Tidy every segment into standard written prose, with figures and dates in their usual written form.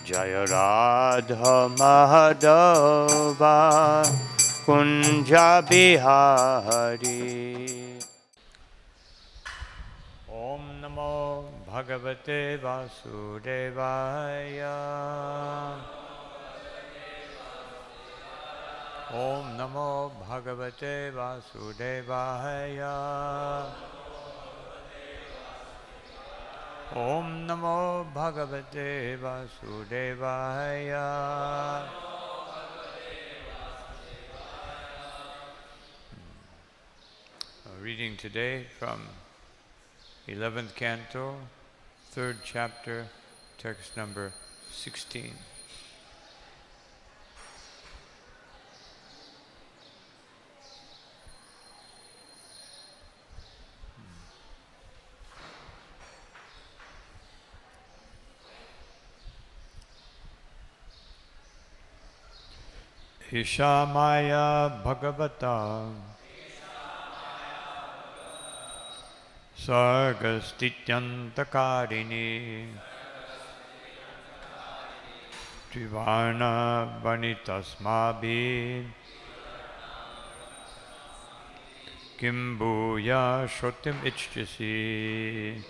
Jaya Radha Madhava Kunja Bihari. Om Namo Bhagavate Vasudevaya. Om Namo Bhagavate Vasudevaya. Om Namo Bhagavate Vasudevaya. Reading today from 11th Canto, 3rd chapter, text number 16. Isha Maya Bhagavata Sargastityantakarini Trivarna Vanitasmabhi Kimbuya Shrutim Ichchasi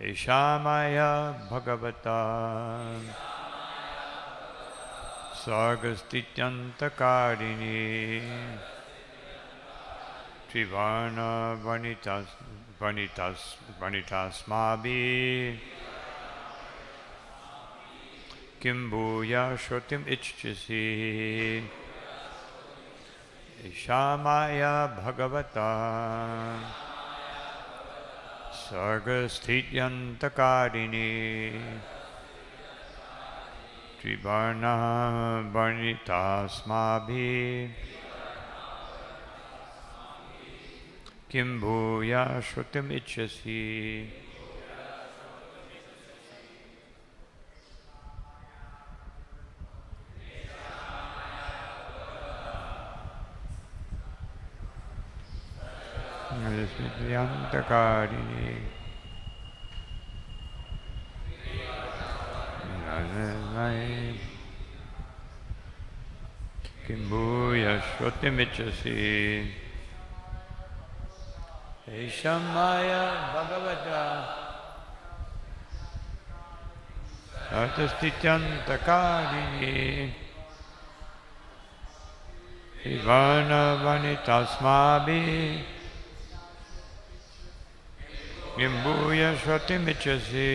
Isha Maya Bhagavata Sargastityantakarini Trivarna Vanitasmabhi Kimbuya Shrutim Ichchasi Isha Maya Bhagavata Sargastityantakarini Trivarna Vanitasmabhi Kimbuya Shrutim Ichchasi. Yantakarini Kimbuya Shrutim Ichchasi. Isha Maya Bhagavata Sargastityantakarini Trivarna Vanitasmabhi Kimbuya Shrutim Ichchasi.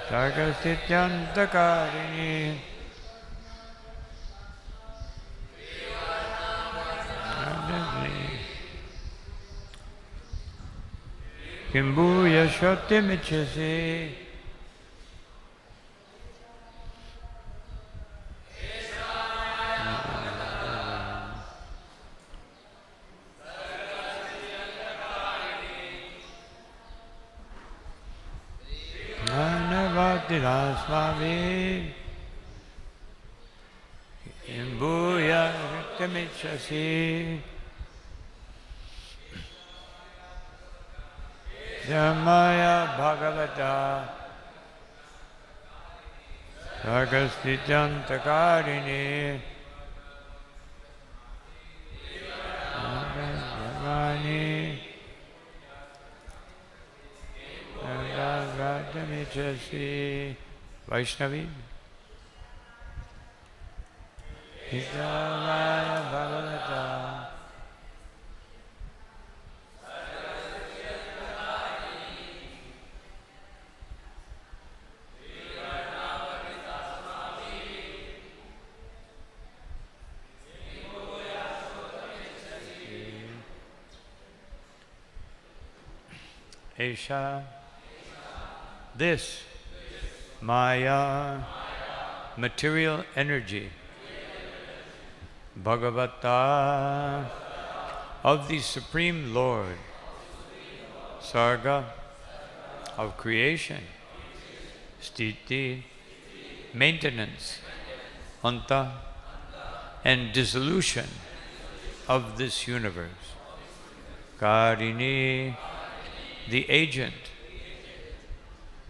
Sargastityantakarini Kimbuya Shrutim Ichchasi. Swami Kimbuya Shrutim Ichchasi. Maya Bhagavata Sargastityantakarini Ichchasi. Vaishnavi Maya Bhagavata Esha, this Maya, material energy, Bhagavata, of the Supreme Lord, Sarga, of creation, Sthiti, maintenance, Anta, and dissolution of this universe. Karini, the agent.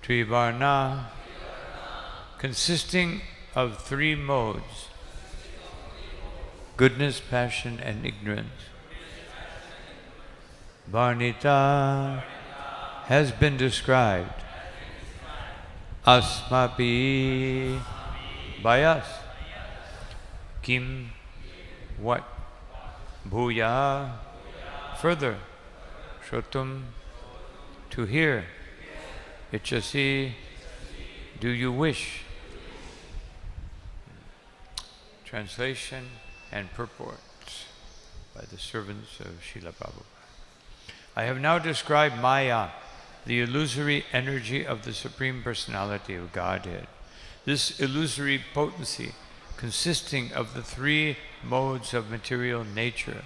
Trivarna, consisting of three modes: goodness, passion, and ignorance. Varnita has been described. Asmapi, by us. Kim, what? Bhuya, further. Shrotum, to hear. Ichasi, do you wish? Translation and purport by the servants of Srila Prabhupada. I have now described Maya, the illusory energy of the Supreme Personality of Godhead. This illusory potency, consisting of the three modes of material nature,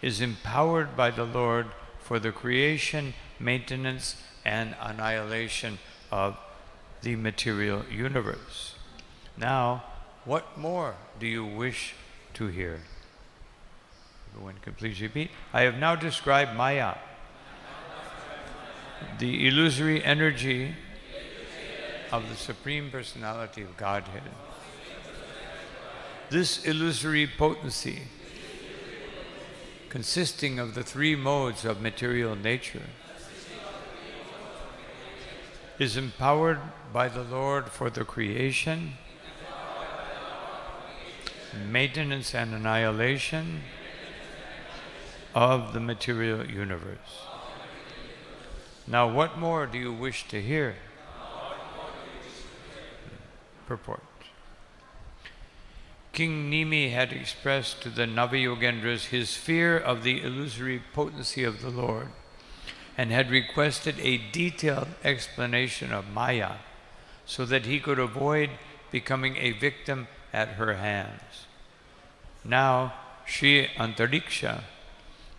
is empowered by the Lord for the creation, maintenance, and annihilation of the material universe. Now, what more do you wish to hear? Everyone can please repeat. I have now described Maya, the illusory energy of the Supreme Personality of Godhead. This illusory potency, consisting of the three modes of material nature, is empowered by the Lord for the creation, maintenance, and annihilation of the material universe. Now, what more do you wish to hear? Purport. King Nimi had expressed to the Navayogendras his fear of the illusory potency of the Lord and had requested a detailed explanation of Maya so that he could avoid becoming a victim at her hands. Now, Sri Antariksha,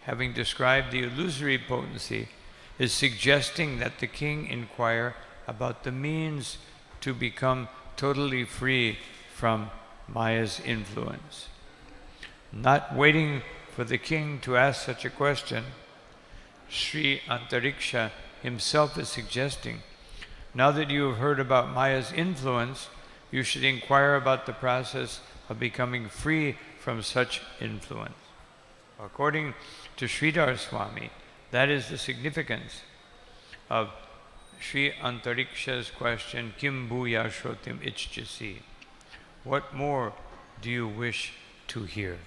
having described the illusory potency, is suggesting that the king inquire about the means to become totally free from Maya's influence. Not waiting for the king to ask such a question, Sri Antariksha himself is suggesting, now that you have heard about Maya's influence, you should inquire about the process of becoming free from such influence. According to Sridhar Swami, that is the significance of Sri Antariksha's question, Kim bhuya shrotim ichchasi? What more do you wish to hear?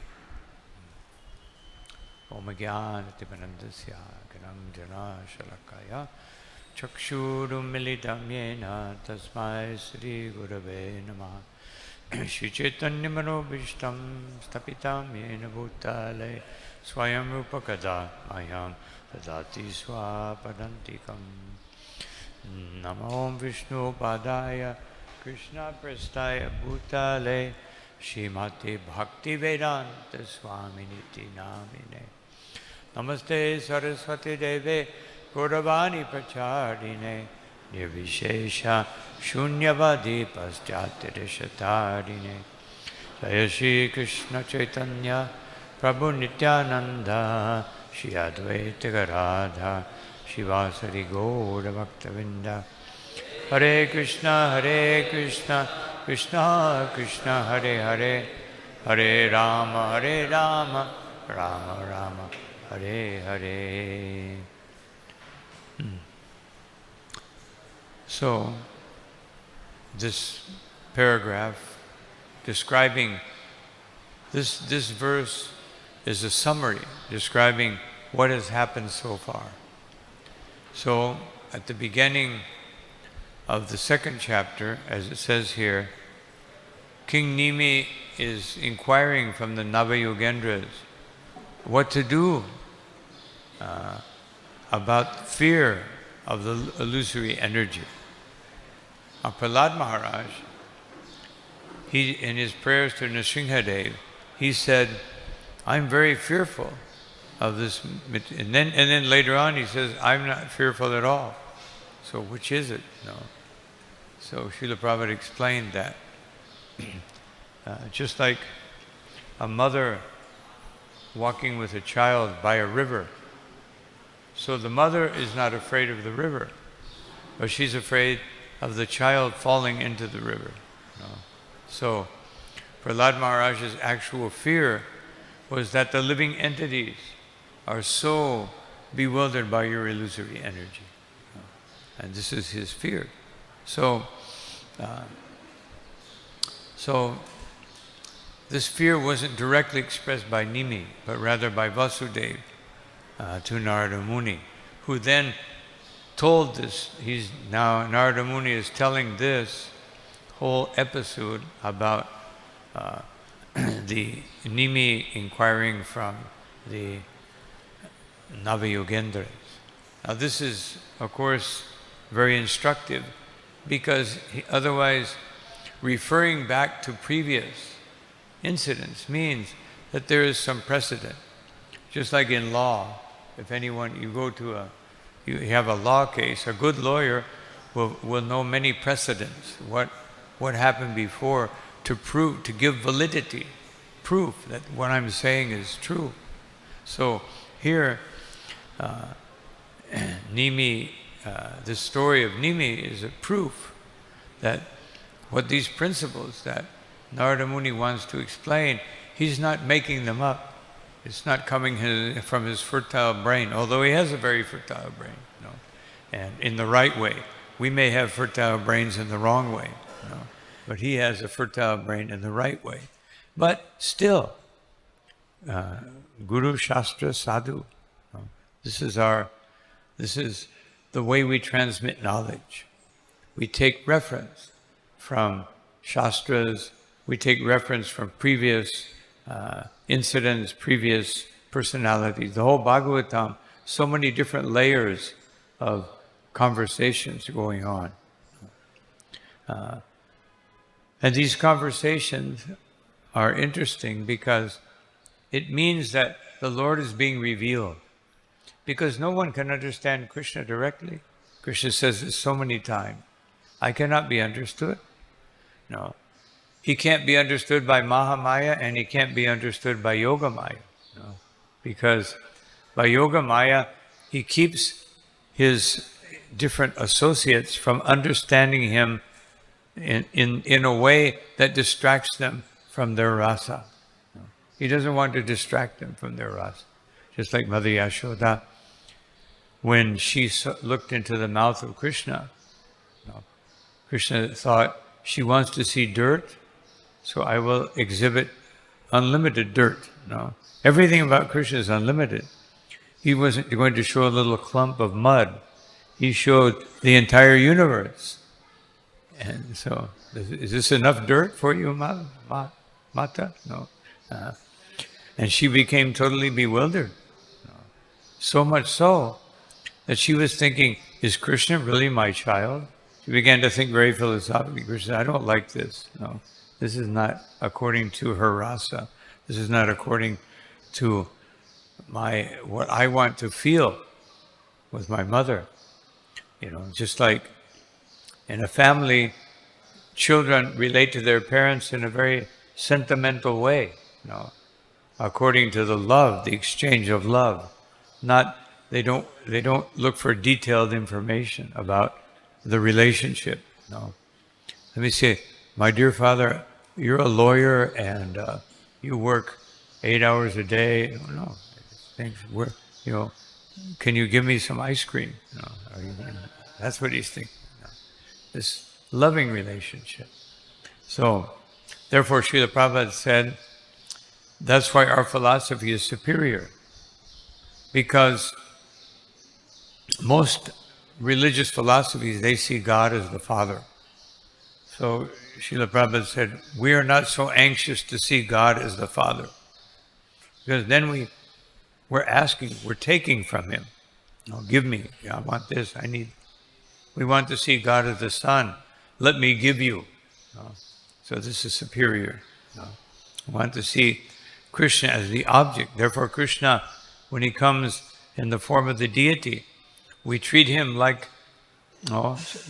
Om Jnana-timirandasya Ganam Jana Shalakaya Chakshurum Militam Yena Tasmai Sri Gurave Namah Shri Chaitanya Manobhishtam Stapitam Yena Bhutale Swayam Rupa Kada Mayam Tadati Swapadantikam Namo Vishnu Padaya Krishna Prastaya Bhutale Shrimati Bhakti Vedanta Swami Niti Namine Namaste Saraswati Deve Gauravani Pracharine Nirvishesha Shunyavadi Paschatirishatarine Jaya Shri Krishna Chaitanya Prabhu Nityananda Shri Advaita Gadadhar Shivasari Gaura Bhaktavinda Hare Krishna Krishna Krishna Hare Hare Hare Rama Rama Rama Hare Hare. So, this paragraph describing this verse is a summary describing what has happened so far. So, at the beginning of the second chapter, as it says here, King Nimi is inquiring from the Navayogendras what to do about fear of the illusory energy. Prasad Maharaj, in his prayers to Nrsimhadev, he said, I'm very fearful of this. And then later on he says, I'm not fearful at all. So which is it? No. So Srila Prabhupada explained that. Just like a mother walking with a child by a river. So the mother is not afraid of the river, but she's afraid of the child falling into the river. So Prahlad Maharaj's actual fear was that the living entities are so bewildered by your illusory energy. And this is his fear. So this fear wasn't directly expressed by Nimi, but rather by Vasudeva to Narada Muni, who then told this. Narada Muni is telling this whole episode about the Nimi inquiring from the Nava-yogendras. Now this is, of course, very instructive, because otherwise referring back to previous incidents means that there is some precedent. Just like in law, if anyone, you have a law case, a good lawyer will know many precedents, what happened before, to prove, to give validity, proof that what I'm saying is true. So here, Nimi, the story of Nimi is a proof that what these principles that Narada Muni wants to explain, he's not making them up. It's not coming from his fertile brain, although he has a very fertile brain, and in the right way. We may have fertile brains in the wrong way, but he has a fertile brain in the right way. But still, Guru, Shastra, Sadhu, this is the way we transmit knowledge. We take reference from Shastras, we take reference from previous incidents, previous personalities. The whole Bhagavatam, so many different layers of conversations going on. And these conversations are interesting because it means that the Lord is being revealed. Because no one can understand Krishna directly. Krishna says this so many times. I cannot be understood. No. He can't be understood by Maha-maya, and he can't be understood by Yoga-maya. No. Because by Yoga-maya, he keeps his different associates from understanding him in a way that distracts them from their rasa. No. He doesn't want to distract them from their rasa. Just like Mother Yashoda, when she looked into the mouth of Krishna, Krishna thought, she wants to see dirt, so I will exhibit unlimited dirt. No. Everything about Krishna is unlimited. He wasn't going to show a little clump of mud. He showed the entire universe. And so, is this enough dirt for you, Mata? No. And she became totally bewildered. So much so that she was thinking, is Krishna really my child? She began to think very philosophically. Krishna, I don't like this. No, this is not according to her rasa. This is not according to what I want to feel with my mother. Just like in a family, children relate to their parents in a very sentimental way, according to the love, the exchange of love. They don't look for detailed information about the relationship. No. Let me say, my dear father, you're a lawyer and you work 8 hours a day. No, can you give me some ice cream? No. That's what he's thinking. No. This loving relationship. So, therefore, Srila Prabhupada said, that's why our philosophy is superior. Because most religious philosophies, they see God as the Father. So Srila Prabhupada said, we are not so anxious to see God as the Father. Because then we're taking from Him. Give me, I want this, I need. We want to see God as the Son. Let me give you. So this is superior. We want to see Krishna as the object. Therefore Krishna, when he comes in the form of the deity, we treat him like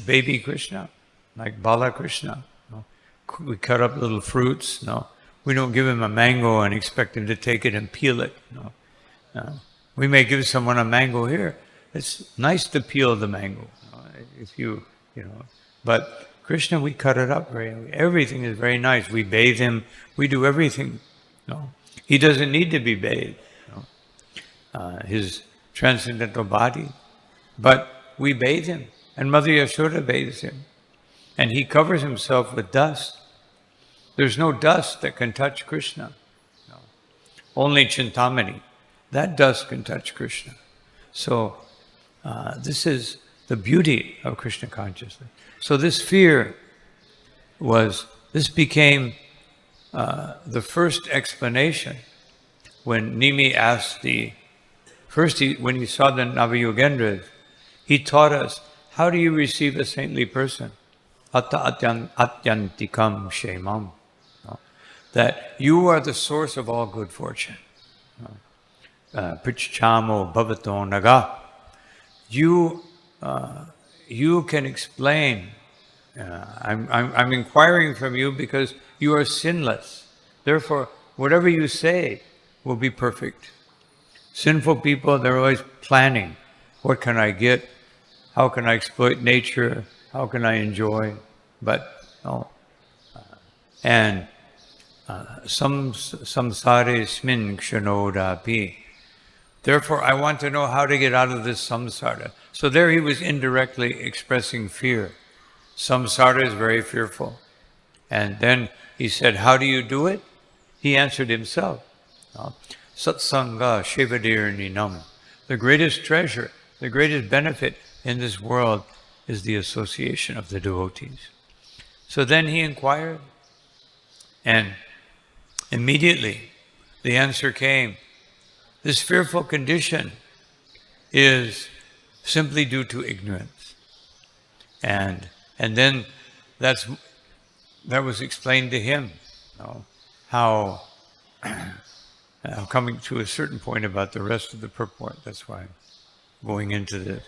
baby Krishna, like Bala Krishna. We cut up little fruits. We don't give him a mango and expect him to take it and peel it. No. We may give someone a mango here. It's nice to peel the mango, if you know. But Krishna, we cut it up everything is very nice. We bathe him. We do everything. No, he doesn't need to be bathed. His transcendental body, but we bathe him, and Mother Yashoda bathes him, and he covers himself with dust. There's no dust that can touch Krishna. No. Only Chintamani. That dust can touch Krishna. So this is the beauty of Krishna consciousness. So this fear this became the first explanation when Nimi asked when he saw the Navayogendras, he taught us, how do you receive a saintly person? Atta atyantikam shemam. That you are the source of all good fortune. Prichchamo bhavato naga. You can explain. I'm inquiring from you because you are sinless. Therefore, whatever you say will be perfect. Sinful people, they're always planning. What can I get? How can I exploit nature? How can I enjoy? But no. And samsare smin kshanodaapi. Therefore, I want to know how to get out of this samsara. So there he was indirectly expressing fear. Samsara is very fearful. And then he said, how do you do it? He answered himself. Satsanga Shivadir Ninam. The greatest treasure, the greatest benefit in this world is the association of the devotees. So then he inquired, and immediately the answer came. This fearful condition is simply due to ignorance. And then that was explained to him, how I'm coming to a certain point about the rest of the purport. That's why I'm going into this.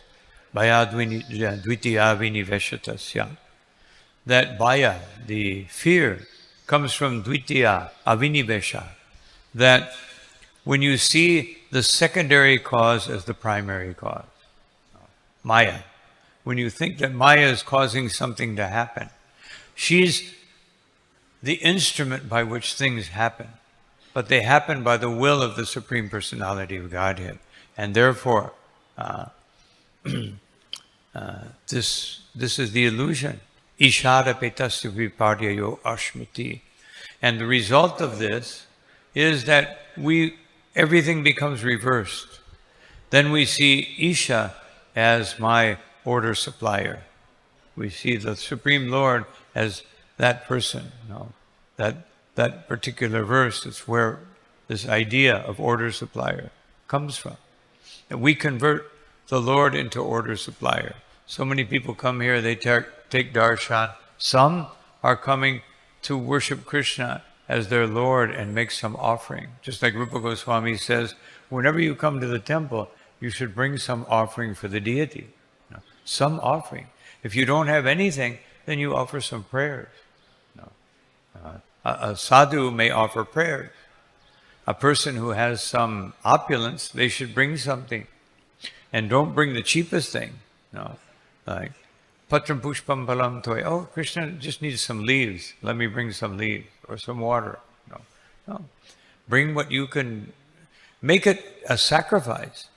Bhaya dvitiya viniveshatasya. That bhaya, the fear, comes from dvitiya, avinivesha. That when you see the secondary cause as the primary cause, Maya, when you think that Maya is causing something to happen, she's the instrument by which things happen. But they happen by the will of the Supreme Personality of Godhead. And therefore, this is the illusion. Ishara petasya viparyayo ashmiti. And the result of this is that everything becomes reversed. Then we see Isha as my order supplier. We see the Supreme Lord as that person. That particular verse is where this idea of order supplier comes from. And we convert the Lord into order supplier. So many people come here, they take darshan. Some are coming to worship Krishna as their Lord and make some offering. Just like Rupa Goswami says, whenever you come to the temple, you should bring some offering for the deity. Some offering. If you don't have anything, then you offer some prayers. A sadhu may offer prayers. A person who has some opulence, they should bring something. And don't bring the cheapest thing. Like, patram pushpam palam toy. Oh, Krishna just needs some leaves. Let me bring some leaves or some water. No. Bring what you can. Make it a sacrifice.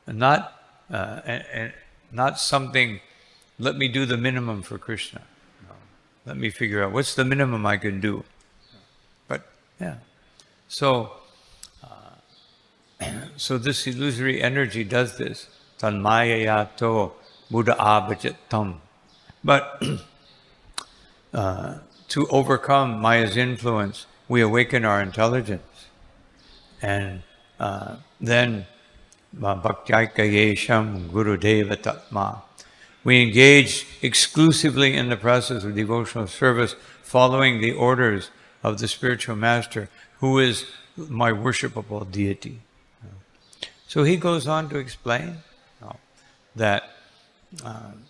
And not something, let me do the minimum for Krishna. Let me figure out what's the minimum I can do. But yeah, so this illusory energy does this. Tanmayayato Buddha abhajatam. But to overcome Maya's influence, we awaken our intelligence, and then bhaktyayesham gurudeva tatma. We engage exclusively in the process of devotional service, following the orders of the spiritual master, who is my worshipable deity. So he goes on to explain that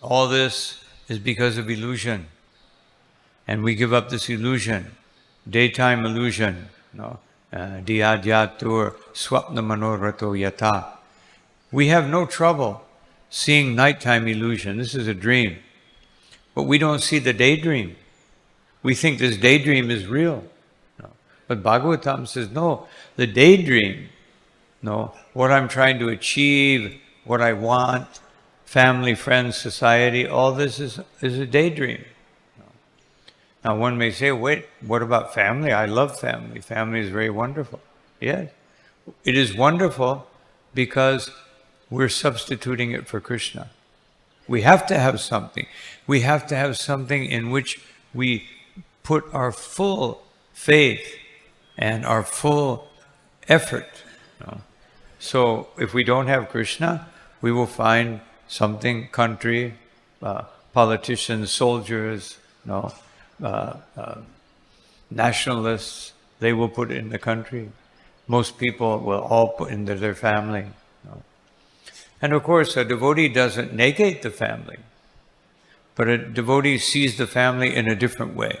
all this is because of illusion. And we give up this illusion daytime illusion, no, diyadyatur swapna manorato yata. We have no trouble seeing nighttime illusion. This is a dream. But we don't see the daydream. We think this daydream is real. No. But Bhagavatam says, no, the daydream, no, what I'm trying to achieve, what I want, family, friends, society, all this is a daydream. No. Now one may say, wait, what about family? I love family. Family is very wonderful. Yes, it is wonderful because we're substituting it for Krishna. We have to have something. We have to have something in which we put our full faith and our full effort. No? So if we don't have Krishna, we will find something, country, politicians, soldiers, no, nationalists, they will put it in the country. Most people will all put into their family. No? And of course, a devotee doesn't negate the family, but a devotee sees the family in a different way.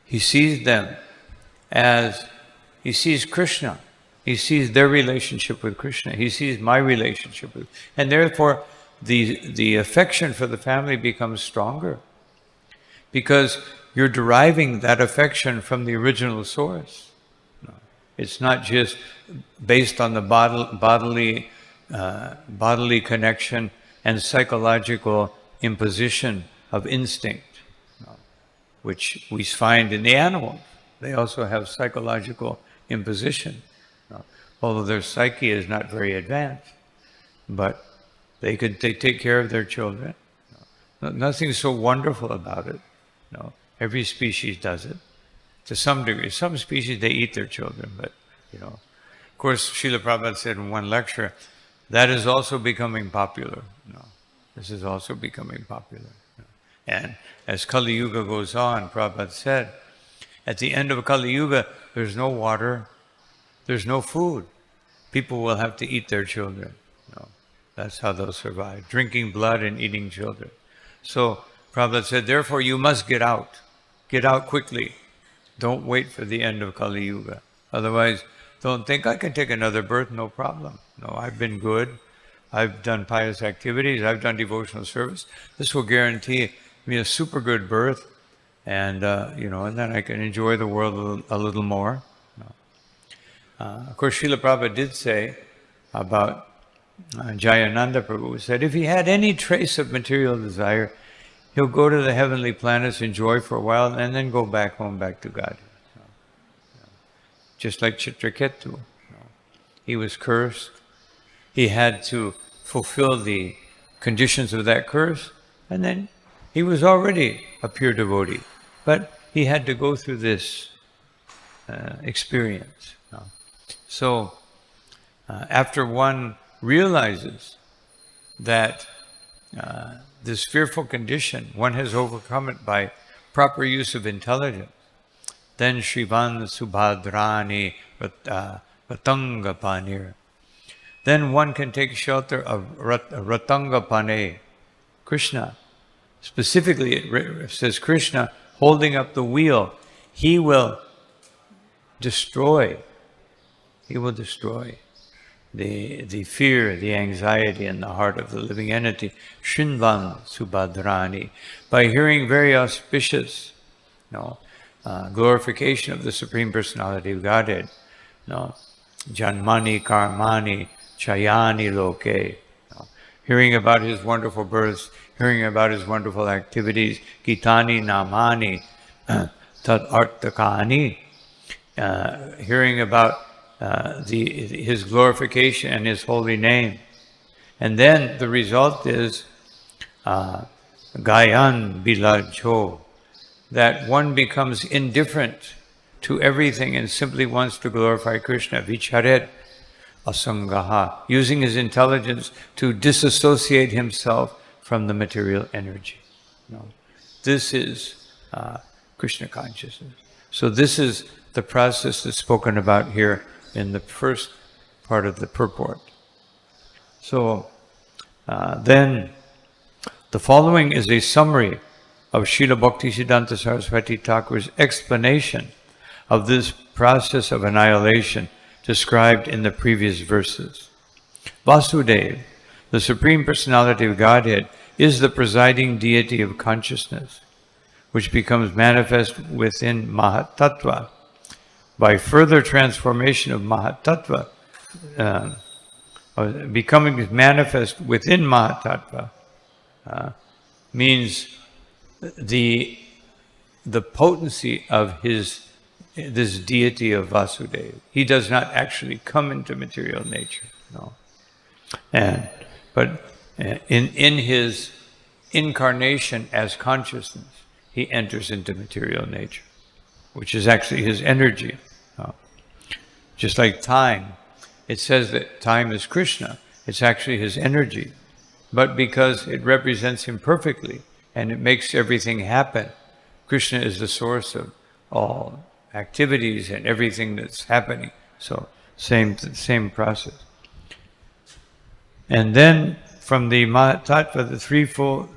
He sees them as, he sees Krishna. He sees their relationship with Krishna. He sees my relationship with, and therefore the affection for the family becomes stronger because you're deriving that affection from the original source. It's not just based on the bodily connection and psychological imposition of instinct, which we find in the animals. They also have psychological imposition, although their psyche is not very advanced, but they take care of their children. Nothing so wonderful about it. Every species does it to some degree. Some species, they eat their children, but, of course, Srila Prabhupada said in one lecture, that is also becoming popular. This is also becoming popular. And as Kali Yuga goes on, Prabhupada said, at the end of Kali Yuga, there's no water, there's no food. People will have to eat their children. That's how they'll survive, drinking blood and eating children. So Prabhupada said, therefore you must get out. Get out quickly. Don't wait for the end of Kali Yuga. Otherwise, don't think I can take another birth, no problem. No, I've been good. I've done pious activities. I've done devotional service. This will guarantee me a super good birth, and and then I can enjoy the world a little more. Of course, Srila Prabhupada did say about Jayananda Prabhu said, if he had any trace of material desire, he'll go to the heavenly planets, enjoy for a while, and then go back home, back to God. Just like Chitraketu. He was cursed. He had to fulfill the conditions of that curse, and then he was already a pure devotee. But he had to go through this experience. So after one realizes that this fearful condition, one has overcome it by proper use of intelligence, then Shrivan Subhadrani Ratangapanir. Then one can take shelter of Ratangapane, Krishna. Specifically, it says Krishna holding up the wheel. He will destroy. He will destroy the fear, the anxiety in the heart of the living entity. Shrinvan Subhadrani. By hearing very auspicious, glorification of the Supreme Personality of Godhead. Janmani Karmani Chayani Loke. Hearing about his wonderful births, hearing about his wonderful activities, Gitani Namani Tat Artakani. Hearing about his glorification and his holy name. And then the result is Gayan Bilajho, that one becomes indifferent to everything and simply wants to glorify Krishna. Vicharet asangaha, using his intelligence to disassociate himself from the material energy. This is Krishna consciousness. So this is the process that's spoken about here in the first part of the purport. So then the following is a summary of Srila Bhaktisiddhanta Saraswati Thakur's explanation of this process of annihilation described in the previous verses. Vasudeva, the Supreme Personality of Godhead, is the presiding deity of consciousness, which becomes manifest within Mahatattva. By further transformation of Mahatattva, becoming manifest within Mahatattva, means the potency of this deity of Vasudeva. He does not actually come into material nature, no. But in his incarnation as consciousness, he enters into material nature, which is actually his energy. Just like time, it says that time is Krishna. It's actually his energy. But because it represents him perfectly and it makes everything happen, Krishna is the source of all activities and everything that's happening. So same process. And then from the Mahatattva, the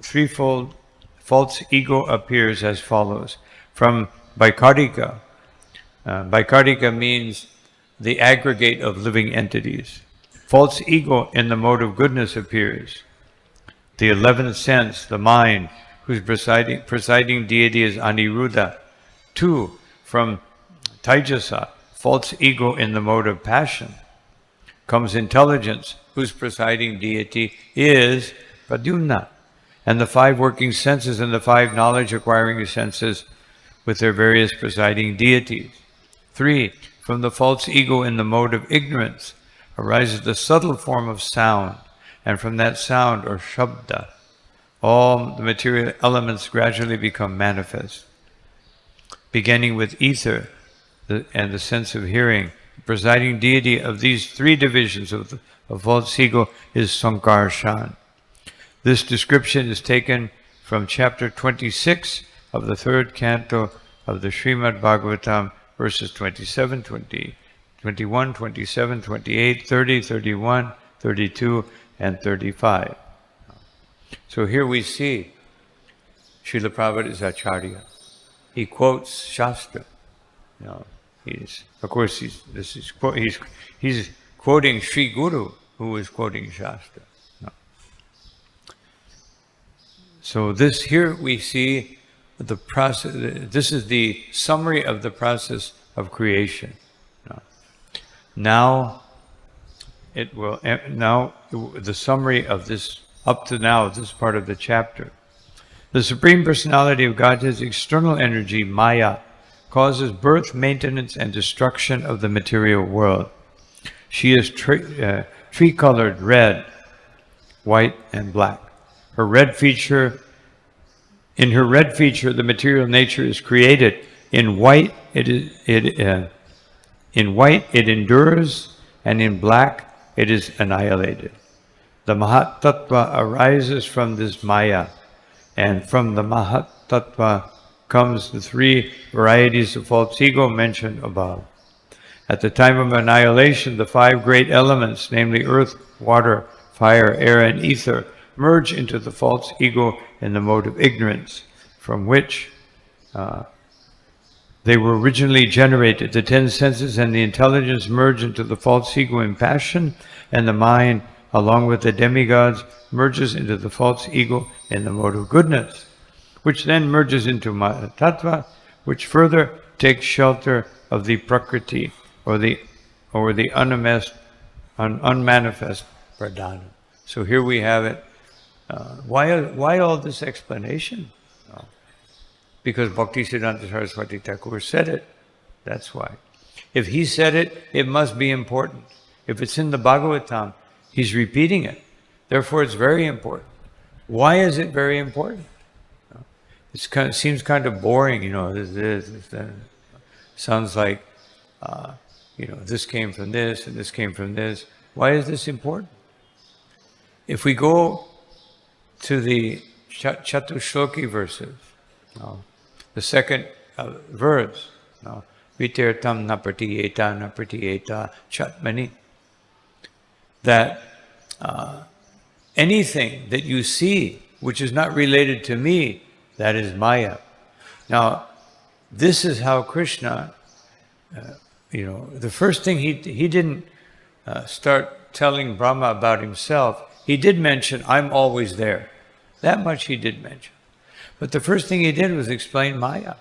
threefold false ego appears as follows. From Vaikarika, Vaikarika means the aggregate of living entities. False ego in the mode of goodness appears. The 11th sense, the mind, whose presiding deity is Aniruddha. 2, from Taijasa, false ego in the mode of passion, comes intelligence, whose presiding deity is Pradyumna. And the 5 working senses and the 5 knowledge-acquiring senses with their various presiding deities. 3, from the false ego in the mode of ignorance arises the subtle form of sound, and from that sound, or shabda, all the material elements gradually become manifest. Beginning with ether and the sense of hearing, the presiding deity of these 3 divisions of false ego is Sankarshan. This description is taken from chapter 26 of the 3rd canto of the Srimad Bhagvatam, verses 27, 20, 21, 27, 28, 30, 31, 32, and 35. So here we see Srila Prabhupada is Acharya. He quotes Shastra. You know, he's quoting Sri Guru, who is quoting Shastra. No. So here we see the process. This is the summary of the process of creation. Now the summary of this up to now, this part of the chapter. The Supreme Personality of Godhead's external energy, Maya, causes birth, maintenance, and destruction of the material world. She is tree-colored red, white, and black. In her red feature, the material nature is created. In white, it endures, and in black, it is annihilated. The Mahatattva arises from this Maya, and from the Mahatattva comes the 3 varieties of false ego mentioned above. At the time of annihilation, the 5 great elements, namely earth, water, fire, air, and ether, merge into the false ego in the mode of ignorance, from which they were originally generated. The 10 senses and the intelligence merge into the false ego in passion, and the mind, along with the demigods, merges into the false ego in the mode of goodness, which then merges into Mahatattva, which further takes shelter of the Prakriti, or the unmanifest Pradhana. So here we have it. Why all this explanation? Because Bhaktisiddhanta Saraswati Thakur said it. That's why. If he said it, it must be important. If it's in the Bhagavatam, he's repeating it. Therefore, it's very important. Why is it very important? It seems kind of boring, this, that. Sounds like, this came from this and this came from this. Why is this important? If we go to the Chatushloki verses, the second verse, Vitirtam napratiyeta chatmani, that anything that you see which is not related to me, that is Maya. Now, this is how Krishna the first thing he didn't start telling Brahma about himself. He did mention, I'm always there. That much he did mention. But the first thing he did was explain Maya.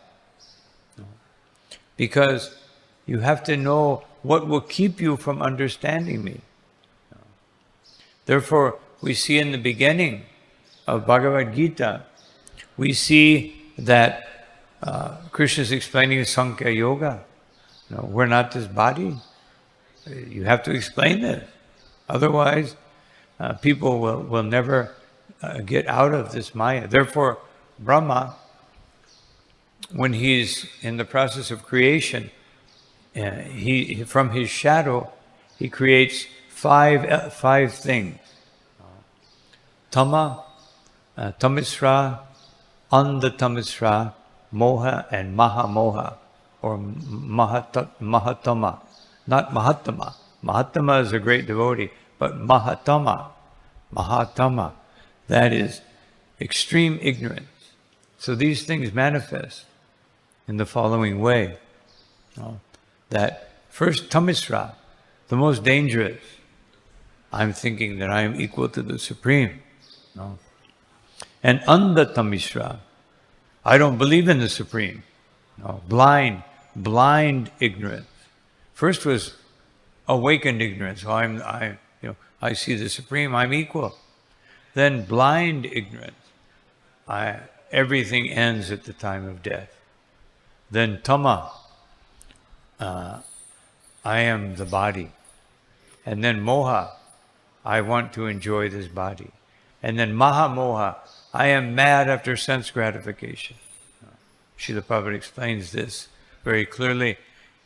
Because you have to know what will keep you from understanding me. Therefore, we see in the beginning of Bhagavad Gita, we see that Krishna is explaining Sankhya Yoga. We're not this body. You have to explain this. Otherwise, people will never get out of this Maya. Therefore, Brahma, when he's in the process of creation, he from his shadow, he creates five things. Tama, Tamisra, Andha-tamisra, Moha, and Maha-moha, or Mahatama. Not Mahatama. Mahatama is a great devotee, but Mahatama, that is extreme ignorance. So these things manifest in the following way. That first, Tamisra, the most dangerous. I'm thinking that I am equal to the Supreme. And Andha-tamisra, I don't believe in the Supreme. Blind ignorance. First was awakened ignorance. I see the Supreme, I'm equal. Then blind ignorance. Everything ends at the time of death. Then Tama, I am the body. And then Moha, I want to enjoy this body. And then Maha-moha, I am mad after sense gratification. Srila Prabhupada explains this very clearly,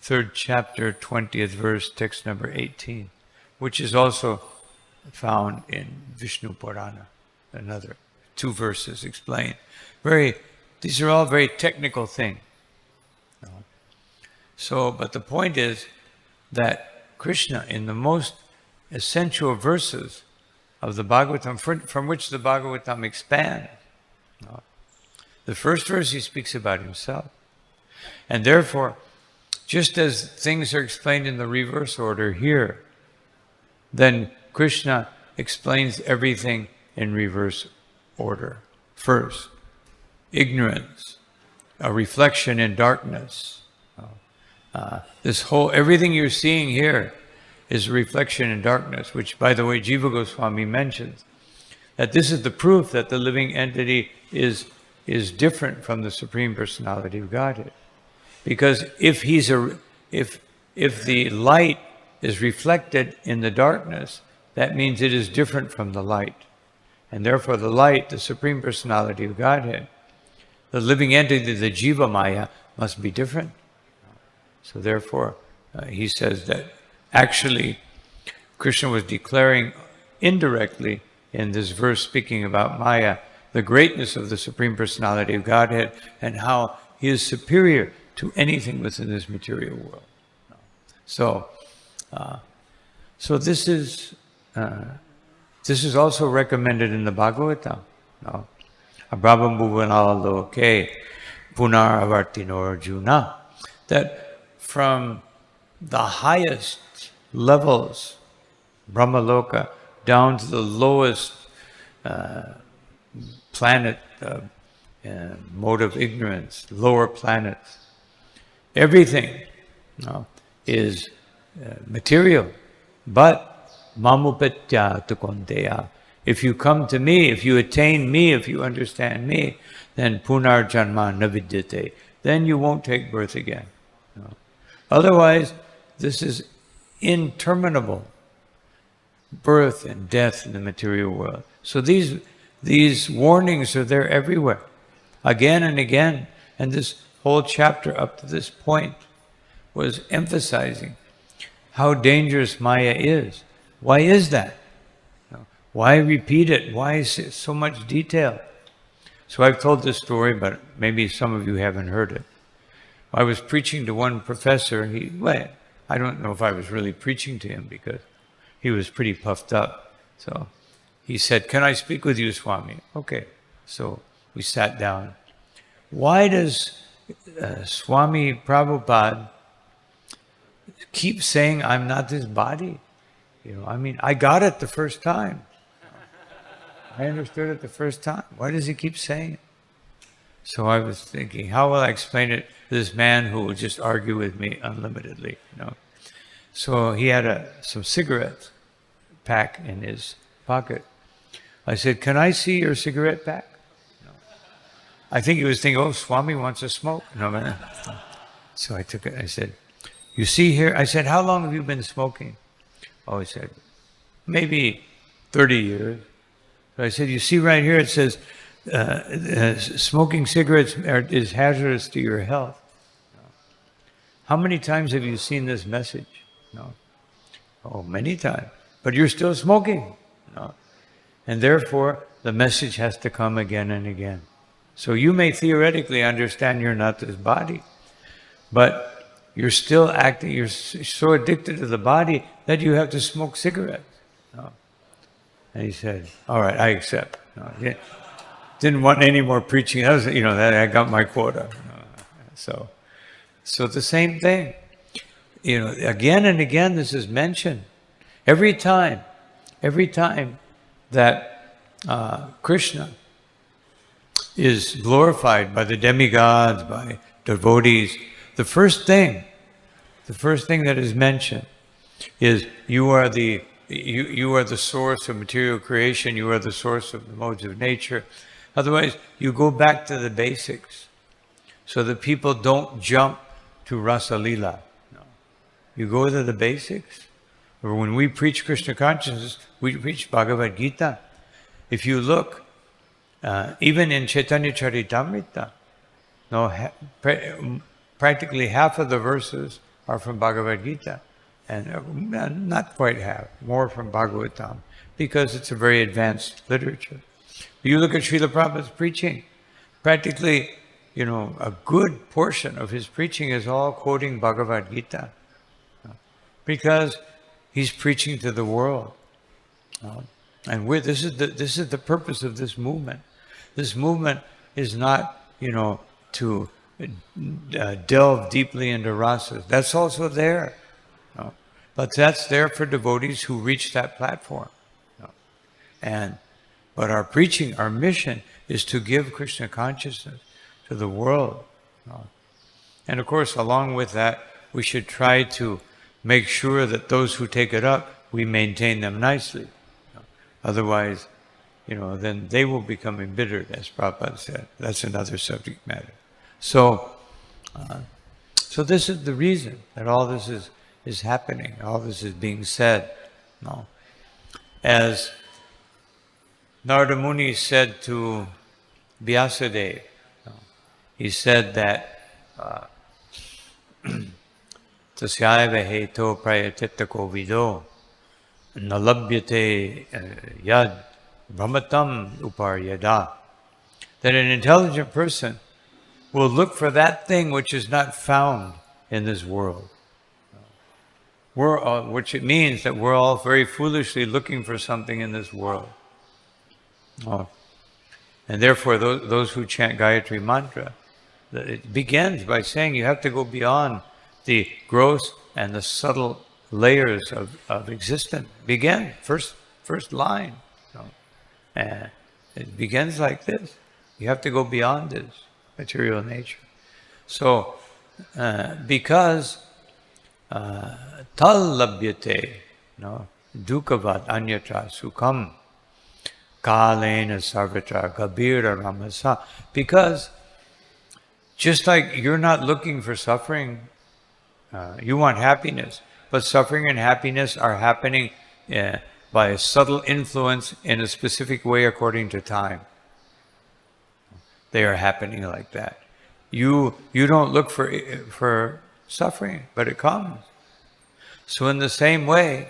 3rd chapter, 20th verse, text number 18, which is also found in Vishnu Purana, another 2 verses explain. These are all very technical things. But the point is that Krishna, in the most essential verses of the Bhagavatam, from which the Bhagavatam expands, the first verse he speaks about himself. And therefore, just as things are explained in the reverse order here, then Krishna explains everything in reverse order. First, ignorance, a reflection in darkness. Everything you're seeing here is a reflection in darkness, which, by the way, Jiva Goswami mentions, that this is the proof that the living entity is different from the Supreme Personality of Godhead. Because if the light is reflected in the darkness, that means it is different from the light. And therefore the light, the Supreme Personality of Godhead, the living entity, the Jiva Maya, must be different. So therefore, he says that actually Krishna was declaring indirectly in this verse speaking about Maya, the greatness of the Supreme Personality of Godhead and how he is superior to anything within this material world. So this is also recommended in the Bhagavatam. Abhraham bhuvanaloke punar avartino arjuna, that from the highest levels, Brahmaloka, down to the lowest planet, mode of ignorance, lower planets, everything is material. But mamupetya tukonteya, if you come to me, if you attain me, if you understand me, then punar janma navidyate, then you won't take birth again. Otherwise, this is interminable, birth and death in the material world. So these warnings are there everywhere, again and again. And this whole chapter up to this point was emphasizing how dangerous Maya is. Why is that? Why repeat it? Why so much detail? So I've told this story, but maybe some of you haven't heard it. I was preaching to one professor. I don't know if I was really preaching to him because he was pretty puffed up. So he said, "Can I speak with you, Swami?" Okay. So we sat down. Why does Swami Prabhupada keep saying, I'm not this body? I mean, I got it the first time. I understood it the first time. Why does he keep saying it? So I was thinking, how will I explain it to this man who will just argue with me unlimitedly? So he had some cigarette pack in his pocket. I said, can I see your cigarette pack? I think he was thinking, oh, Swami wants to smoke. No. So I took it. I said, you see here? I said, how long have you been smoking? Oh, he said, maybe 30 years. So I said, you see right here, it says, smoking cigarettes is hazardous to your health. How many times have you seen this message? No. Oh, many times. But you're still smoking. No. And therefore, the message has to come again and again. So you may theoretically understand you're not this body, but you're still acting, you're so addicted to the body that you have to smoke cigarettes. No. And he said, all right, I accept. No, didn't want any more preaching. That was, that I got my quota. So the same thing. Again and again this is mentioned. Every time that Krishna is glorified by the demigods, by devotees, the first thing that is mentioned is you are the source of material creation, you are the source of the modes of nature. Otherwise, you go back to the basics so that people don't jump to Rasa Lila. No. You go to the basics. Or when we preach Krishna consciousness, we preach Bhagavad Gita. If you look, even in Chaitanya Charitamrita, practically half of the verses are from Bhagavad Gita. And not quite half, more from Bhagavatam, because it's a very advanced literature. You look at Srila Prabhupada's preaching, practically, a good portion of his preaching is all quoting Bhagavad Gita, because he's preaching to the world. And this is the purpose of this movement. This movement is not, to delve deeply into rasas. That's also there. But that's there for devotees who reach that platform. But our preaching, our mission is to give Krishna consciousness to the world. And of course, along with that, we should try to make sure that those who take it up, we maintain them nicely. Otherwise, then they will become embittered, as Prabhupada said. That's another subject matter. So this is the reason that all this is happening, all this is being said. As Narada Muni said to Vyasadeva, he said that tasyaiva heto prayatitako vido nalabhyate yad brahmatam uparyada, that an intelligent person will look for that thing which is not found in this world. Which it means that we're all very foolishly looking for something in this world. And therefore, those who chant Gayatri Mantra, it begins by saying you have to go beyond the gross and the subtle layers of existence. Begin, first line. And it begins like this. You have to go beyond this material nature. So, because tal labhyate, dukavad anyatra sukham kalena sarvatra gabira ramasa. Because just like you're not looking for suffering, you want happiness, but suffering and happiness are happening by a subtle influence in a specific way according to time. They are happening like that. You don't look for suffering, but it comes. So in the same way,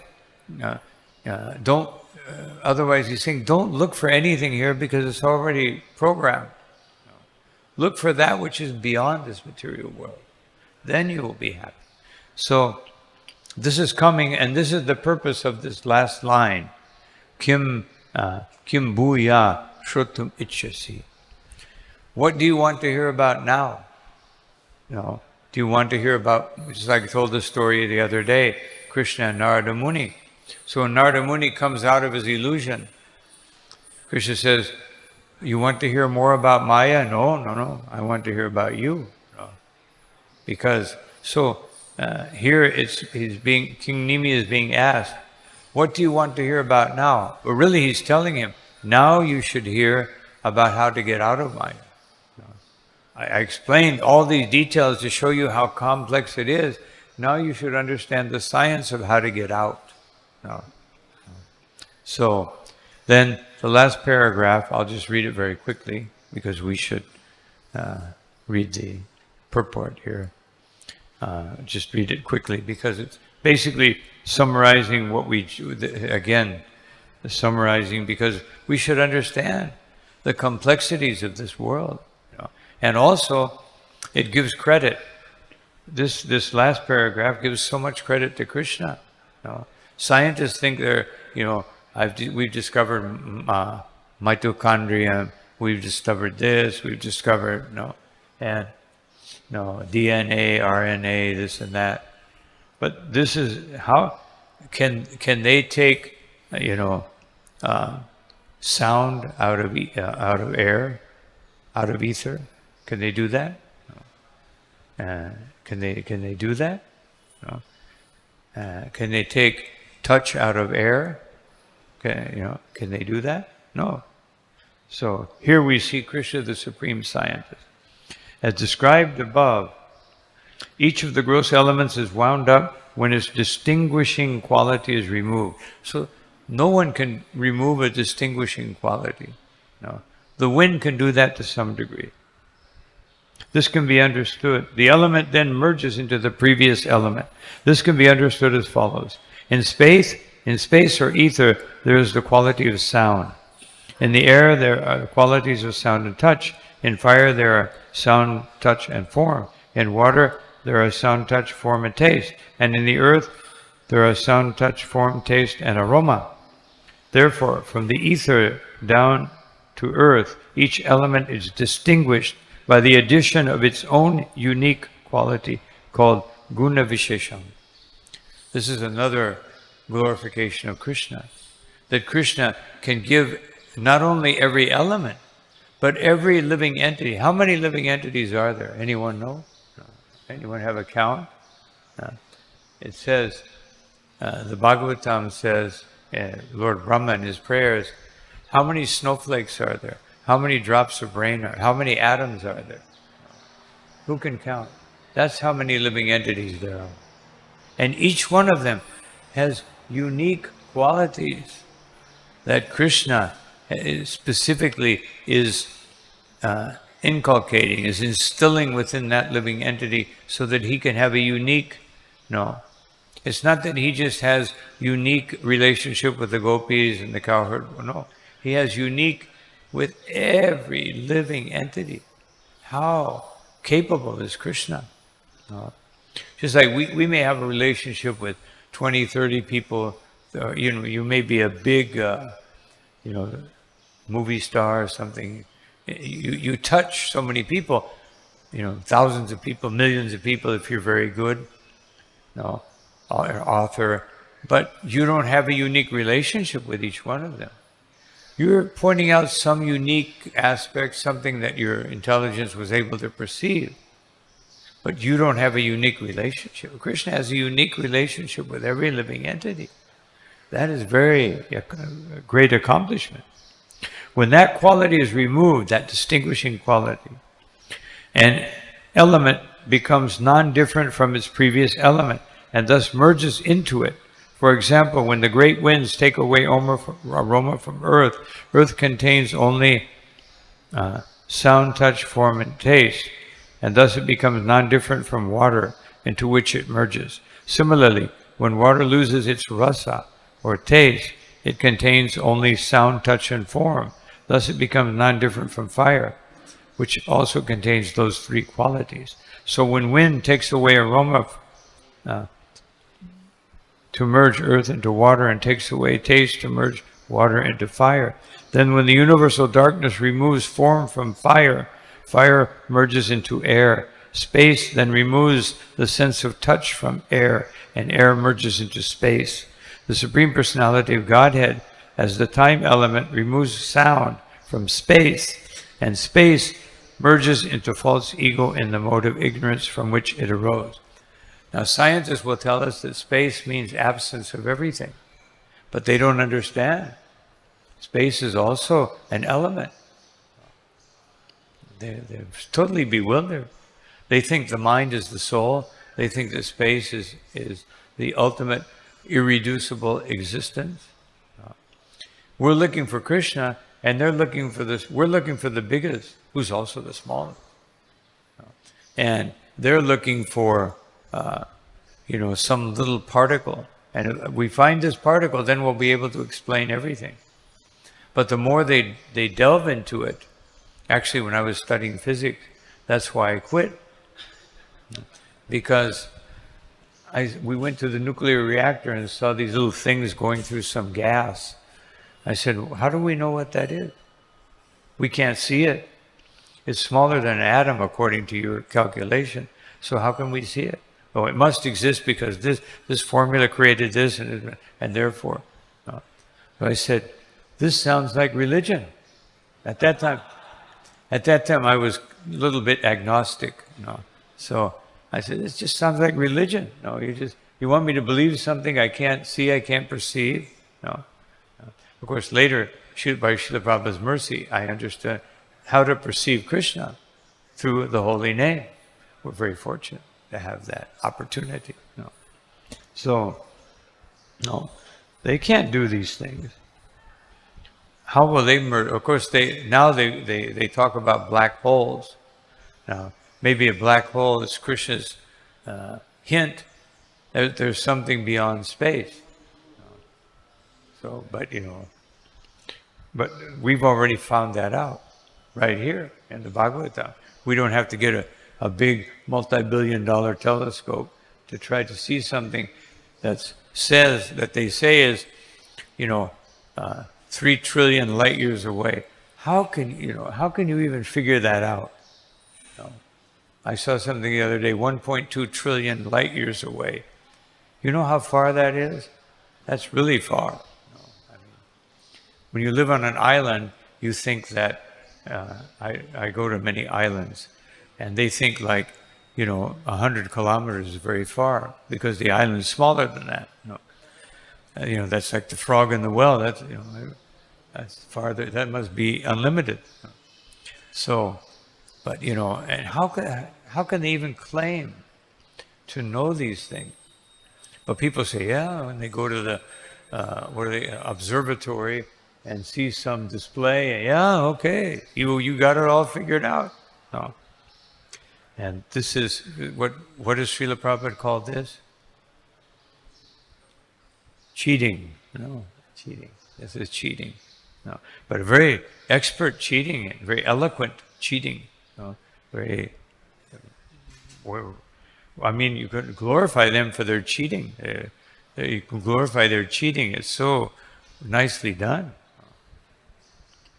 otherwise he's saying, don't look for anything here because it's already programmed. Look for that which is beyond this material world. Then you will be happy. So this is coming, and this is the purpose of this last line. Kim bhuya shrutum ichchasi. What do you want to hear about now? Do Do you want to hear about, just like I told the story the other day, Krishna and Narada Muni. So when Narada Muni comes out of his illusion, Krishna says, you want to hear more about Maya? No. I want to hear about you. No. Because, here King Nimi is being asked, what do you want to hear about now? But really he's telling him, now you should hear about how to get out of Maya. I explained all these details to show you how complex it is. Now you should understand the science of how to get out. No. So then the last paragraph, I'll just read it very quickly because we should read the purport here. Just read it quickly because it's basically summarizing what summarizing because we should understand the complexities of this world. And also, it gives credit. This last paragraph gives so much credit to Krishna. Scientists think we've discovered mitochondria, we've discovered this, we've discovered DNA, RNA, this and that. But this is how can they take sound out of air, out of ether? Can they do that? No. Can they do that? No. Can they take touch out of air? Can they do that? No. So here we see Krishna, the supreme scientist. As described above, each of the gross elements is wound up when its distinguishing quality is removed. So no one can remove a distinguishing quality. No. The wind can do that to some degree. This can be understood. The element then merges into the previous element. This can be understood as follows. In space or ether, there is the quality of sound. In the air, there are qualities of sound and touch. In fire, there are sound, touch, and form. In water, there are sound, touch, form, and taste. And in the earth, there are sound, touch, form, taste, and aroma. Therefore, from the ether down to earth, each element is distinguished by the addition of its own unique quality called guna vishesham. This is another glorification of Krishna, that Krishna can give not only every element, but every living entity. How many living entities are there? Anyone know? Anyone have a count? It says, the Bhagavatam says, Lord Brahma in his prayers, how many snowflakes are there? How many drops of rain are there? How many atoms are there? Who can count? That's how many living entities there are. And each one of them has unique qualities that Krishna specifically is inculcating, is instilling within that living entity so that he can have a unique, it's not that he just has unique relationship with the gopis and the cowherd, no. He has unique with every living entity. How capable is Krishna? Just like we may have a relationship with 20, 30 people, you may be a big, movie star or something. You touch so many people, thousands of people, millions of people if you're very good, author, but you don't have a unique relationship with each one of them. You're pointing out some unique aspect, something that your intelligence was able to perceive, but you don't have a unique relationship. Krishna has a unique relationship with every living entity. That is a great accomplishment. When that quality is removed, that distinguishing quality, an element becomes non-different from its previous element and thus merges into it. For example, when the great winds take away aroma from earth, earth contains only sound, touch, form, and taste, and thus it becomes non-different from water into which it merges. Similarly, when water loses its rasa, or taste, it contains only sound, touch, and form. Thus it becomes non-different from fire, which also contains those three qualities. So when wind takes away aroma to merge earth into water and takes away taste to merge water into fire, then when the universal darkness removes form from fire, fire merges into air. Space then removes the sense of touch from air, and air merges into space. The Supreme Personality of Godhead, as the time element, removes sound from space, and space merges into false ego in the mode of ignorance from which it arose. Now, scientists will tell us that space means absence of everything, but they don't understand. Space is also an element. They're totally bewildered. They think the mind is the soul. They think that space is the ultimate irreducible existence. We're looking for Krishna, and they're looking for this. We're looking for the biggest, who's also the smallest. And they're looking for, some little particle. And if we find this particle, then we'll be able to explain everything. But the more they delve into it, actually when I was studying physics, that's why I quit. Because we went to the nuclear reactor and saw these little things going through some gas. I said, how do we know what that is? We can't see it. It's smaller than an atom according to your calculation. So how can we see it? Oh, it must exist because this formula created this, and therefore. So I said, this sounds like religion. At that time I was a little bit agnostic. So I said, this just sounds like religion. You want me to believe something I can't see, I can't perceive? No. Of course, later, by Srila Prabhupada's mercy, I understood how to perceive Krishna through the holy name. We're very fortunate to have that opportunity. So, they can't do these things. How will they murder? Of course, they talk about black holes. Now, maybe a black hole is Krishna's hint that there's something beyond space. So, but we've already found that out right here in the Bhagavatam. We don't have to get a big multi-billion-dollar telescope to try to see something that they say is, 3 trillion light years away. How can you even figure that out? I saw something the other day, 1.2 trillion light years away. You know how far that is? That's really far. When you live on an island, you think that, I go to many islands, and they think 100 kilometers is very far, because the island is smaller than that. That's like the frog in the well, that's farther, that must be unlimited. So, but and how can they even claim to know these things? But people say, when they go to the observatory and see some display, okay, you got it all figured out. No. And this is, what does Srila Prabhupada call this? Cheating. No, cheating. This is cheating. No. But a very expert cheating, very eloquent cheating. Very, you could glorify them for their cheating. You can glorify their cheating. It's so nicely done.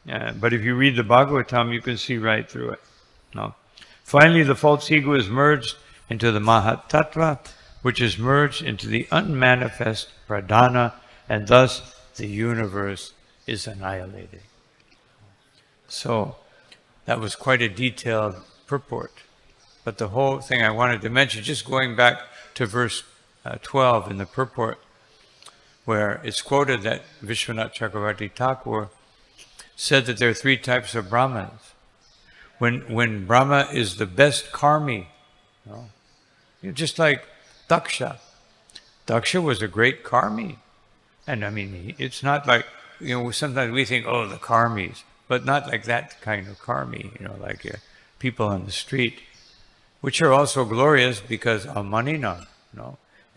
But if you read the Bhagavatam, you can see right through it. Finally, the false ego is merged into the Mahatattva, which is merged into the unmanifest Pradhana, and thus the universe is annihilated. So, that was quite a detailed purport. But the whole thing I wanted to mention, just going back to verse 12 in the purport, where it's quoted that Vishwanath Chakravarti Thakur said that there are 3 types of Brahmins. When Brahma is the best karmi, just like Daksha. Daksha was a great karmi. And it's not like, sometimes we think, the karmis, but not like that kind of karmi, like people on the street, which are also glorious because amanina,